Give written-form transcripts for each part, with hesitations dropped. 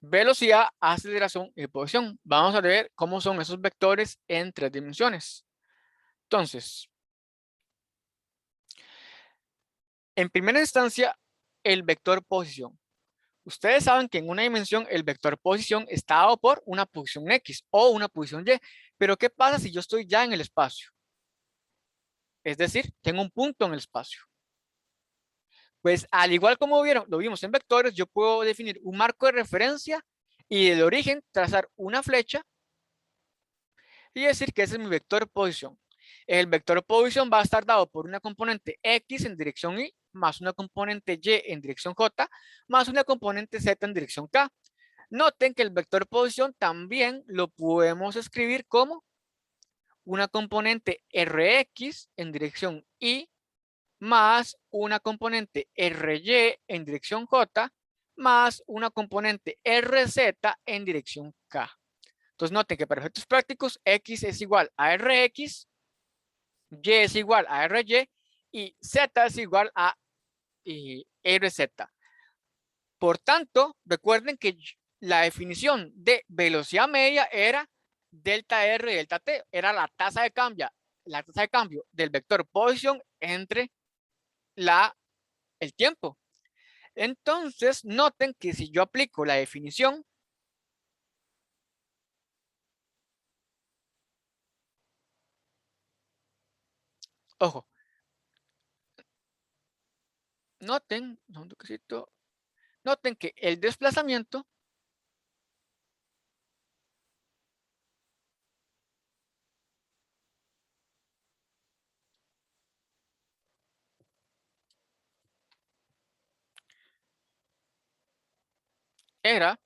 Velocidad, aceleración y posición. Vamos a ver cómo son esos vectores en 3 dimensiones. Entonces, en primera instancia, el vector posición. Ustedes saben que en una dimensión el vector posición está dado por una posición X o una posición Y. Pero ¿qué pasa si yo estoy ya en el espacio? Es decir, tengo un punto en el espacio. Pues al igual como lo vimos en vectores, yo puedo definir un marco de referencia y del origen trazar una flecha y decir que ese es mi vector posición. El vector posición va a estar dado por una componente X en dirección Y, más una componente Y en dirección J, más una componente Z en dirección K. Noten que el vector posición también lo podemos escribir como una componente Rx en dirección Y, más una componente RY en dirección J, más una componente RZ en dirección K. Entonces noten que para efectos prácticos X es igual a Rx, Y es igual a RY y Z es igual a RZ. Por tanto, recuerden que la definición de velocidad media era delta R y delta T, era la tasa de cambio del vector posición entre el tiempo. Entonces, noten que si yo aplico la definición, ojo, noten, noten que el desplazamiento era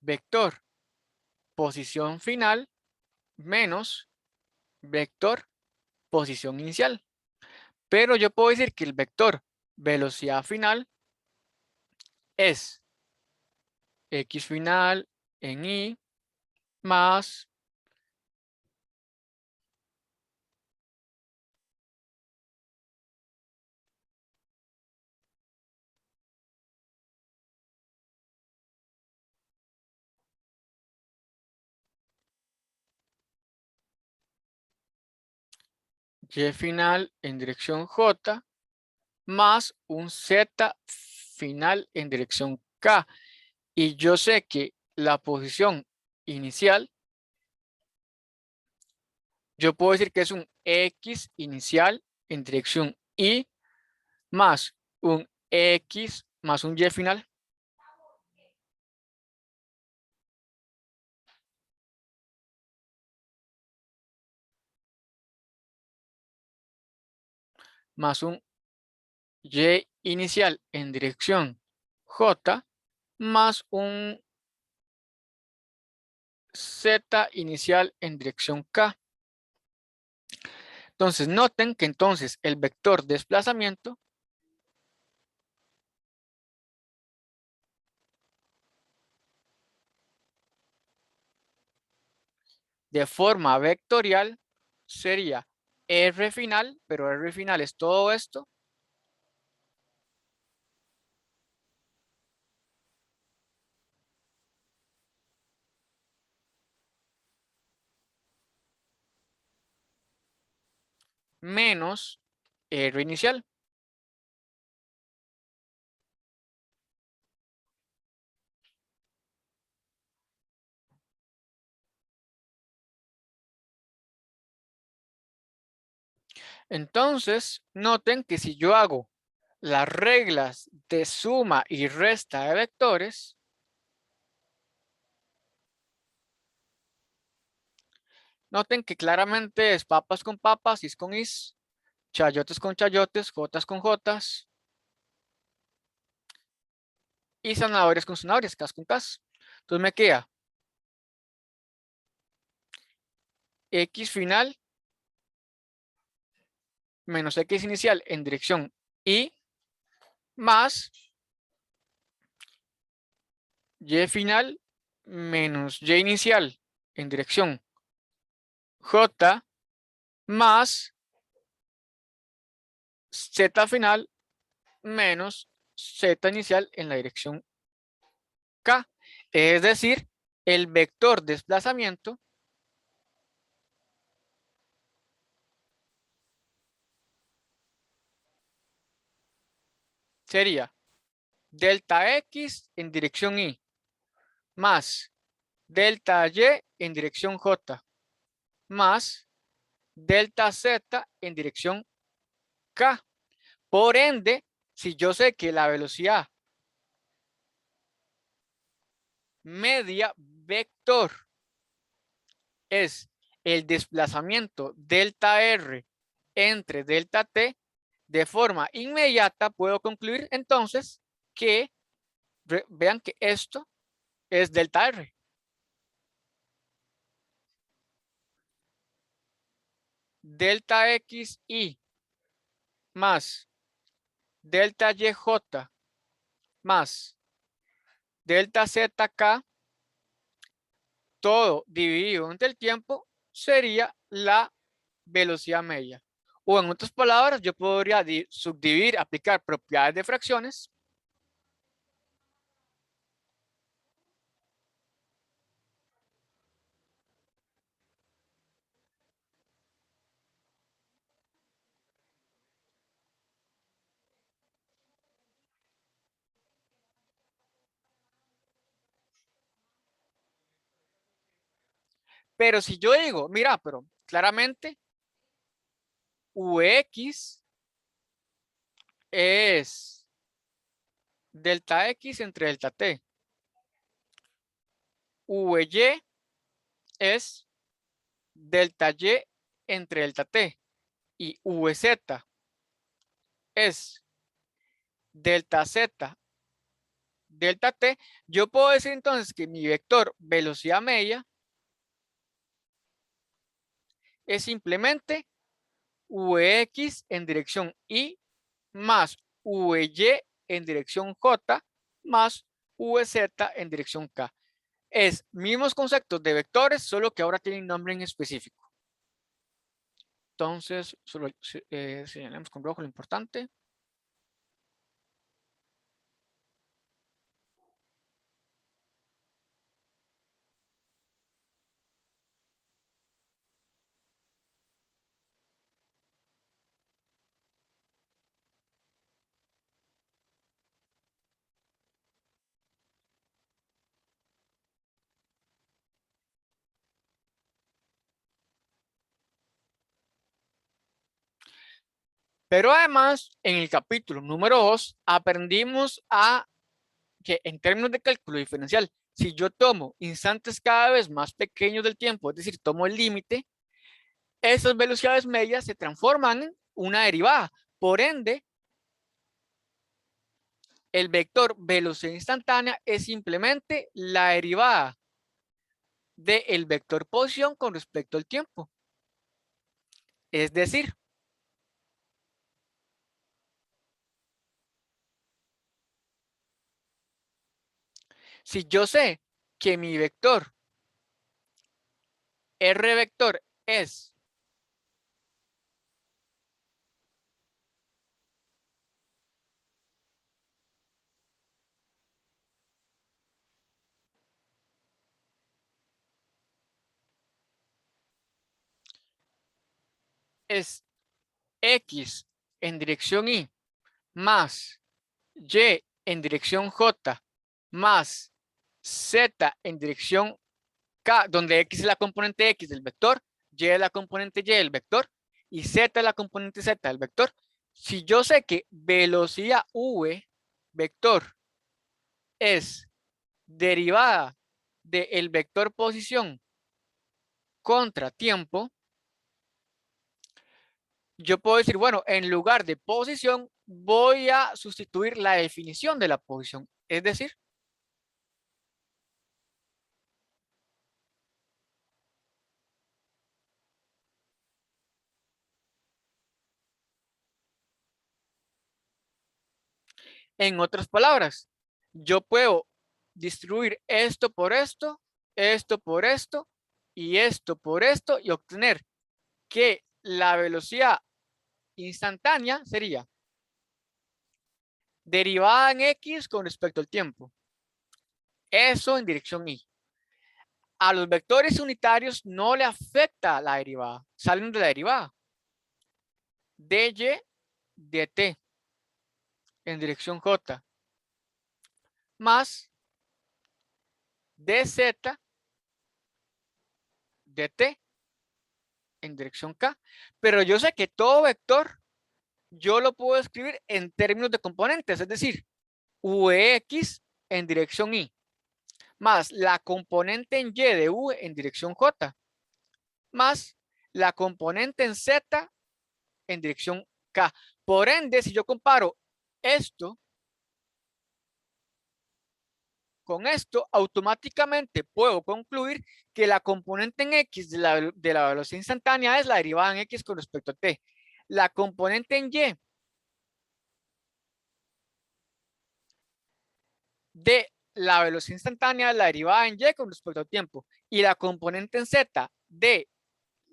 vector posición final menos vector posición inicial. Pero yo puedo decir que el vector velocidad final es x final en y más y final en dirección j más un z final en dirección k. Y yo sé que la posición inicial, yo puedo decir que es un x inicial en dirección y más un x más un y final más un y inicial en dirección j más un z inicial en dirección k. Entonces noten que entonces el vector desplazamiento de forma vectorial sería r final, pero r final es todo esto, menos r inicial. Entonces, noten que si yo hago las reglas de suma y resta de vectores, noten que claramente es papas con papas, is con is, chayotes con chayotes, jotas con jotas, y zanahorias con zanahorias, cas con cas. Entonces me queda x final menos x inicial en dirección y más y final menos y inicial en dirección j más z final menos z inicial en la dirección k. Es decir, el vector desplazamiento sería delta x en dirección y más delta y en dirección j más delta z en dirección k. Por ende, si yo sé que la velocidad media vector es el desplazamiento delta r entre delta t, de forma inmediata puedo concluir entonces que, vean que esto es delta r. Delta xy más delta yj más delta zk, todo dividido entre el tiempo, sería la velocidad media. O en otras palabras, yo podría subdividir, aplicar propiedades de fracciones pero si yo digo, mira, pero claramente Ux es delta X entre delta T. Vy es delta Y entre delta T. Y Vz es delta Z delta T. Yo puedo decir entonces que mi vector velocidad media es simplemente Vx en dirección Y más Vy en dirección J más Vz en dirección K. Es mismos conceptos de vectores, solo que ahora tienen nombre en específico. Entonces, solo señalemos con rojo lo importante. Pero además, en el capítulo número 2, aprendimos a que en términos de cálculo diferencial, si yo tomo instantes cada vez más pequeños del tiempo, es decir, tomo el límite, esas velocidades medias se transforman en una derivada. Por ende, el vector velocidad instantánea es simplemente la derivada del vector posición con respecto al tiempo. Es decir, si yo sé que mi vector R vector es X en dirección Y más Y en dirección J más Z en dirección K, donde X es la componente X del vector, Y es la componente Y del vector y Z es la componente Z del vector. Si yo sé que velocidad V vector es derivada del vector posición contra tiempo, yo puedo decir, bueno, en lugar de posición, voy a sustituir la definición de la posición. Es decir, en otras palabras, yo puedo distribuir esto por esto por esto y esto por esto y obtener que la velocidad instantánea sería Derivada en X con respecto al tiempo. Eso en dirección Y. A los vectores unitarios no le afecta la derivada. Salen de la derivada. dy dt en dirección J más dz dt en dirección K. Pero yo sé que todo vector yo lo puedo escribir en términos de componentes, es decir, Vx en dirección Y más la componente en Y de V en dirección J más la componente en Z en dirección K. Por ende, si yo comparo esto con esto, automáticamente puedo concluir que la componente en X de la velocidad instantánea es la derivada en X con respecto a T. La componente en Y de la velocidad instantánea es la derivada en Y con respecto al tiempo. Y la componente en Z de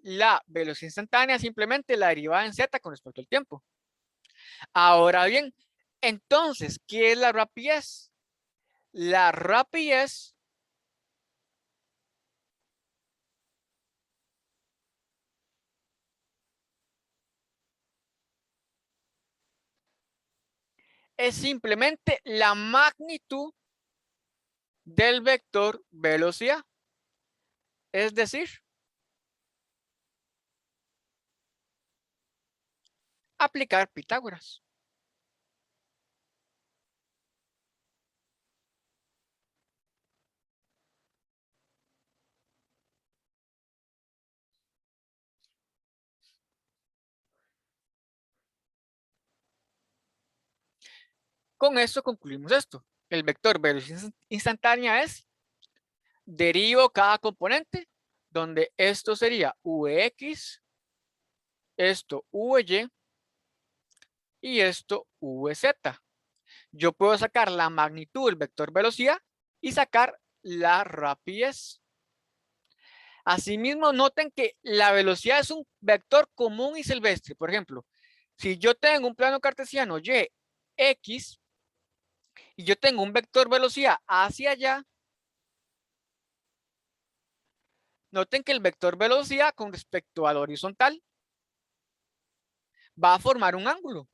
la velocidad instantánea simplemente la derivada en Z con respecto al tiempo. Ahora bien, entonces, ¿qué es la rapidez? La rapidez es simplemente la magnitud del vector velocidad. Es decir, aplicar Pitágoras. Con eso concluimos esto. El vector velocidad instantánea es derivo cada componente, donde esto sería Vx, esto Vy y esto Vz. Yo puedo sacar la magnitud del vector velocidad y sacar la rapidez. Asimismo, noten que la velocidad es un vector común y silvestre. Por ejemplo, si yo tengo un plano cartesiano y, x, y yo tengo un vector velocidad hacia allá, noten que el vector velocidad con respecto al horizontal va a formar un ángulo.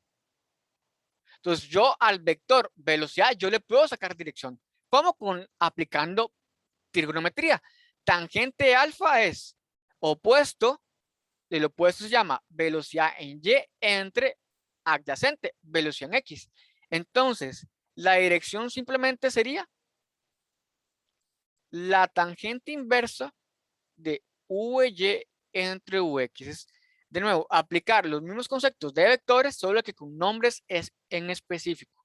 Entonces, yo al vector velocidad, yo le puedo sacar dirección. ¿Cómo? Aplicando trigonometría. Tangente alfa es opuesto, el opuesto se llama velocidad en Y entre adyacente, velocidad en X. Entonces, la dirección simplemente sería la tangente inversa de Vy entre Vx. De nuevo, aplicar los mismos conceptos de vectores, solo que con nombres en específico.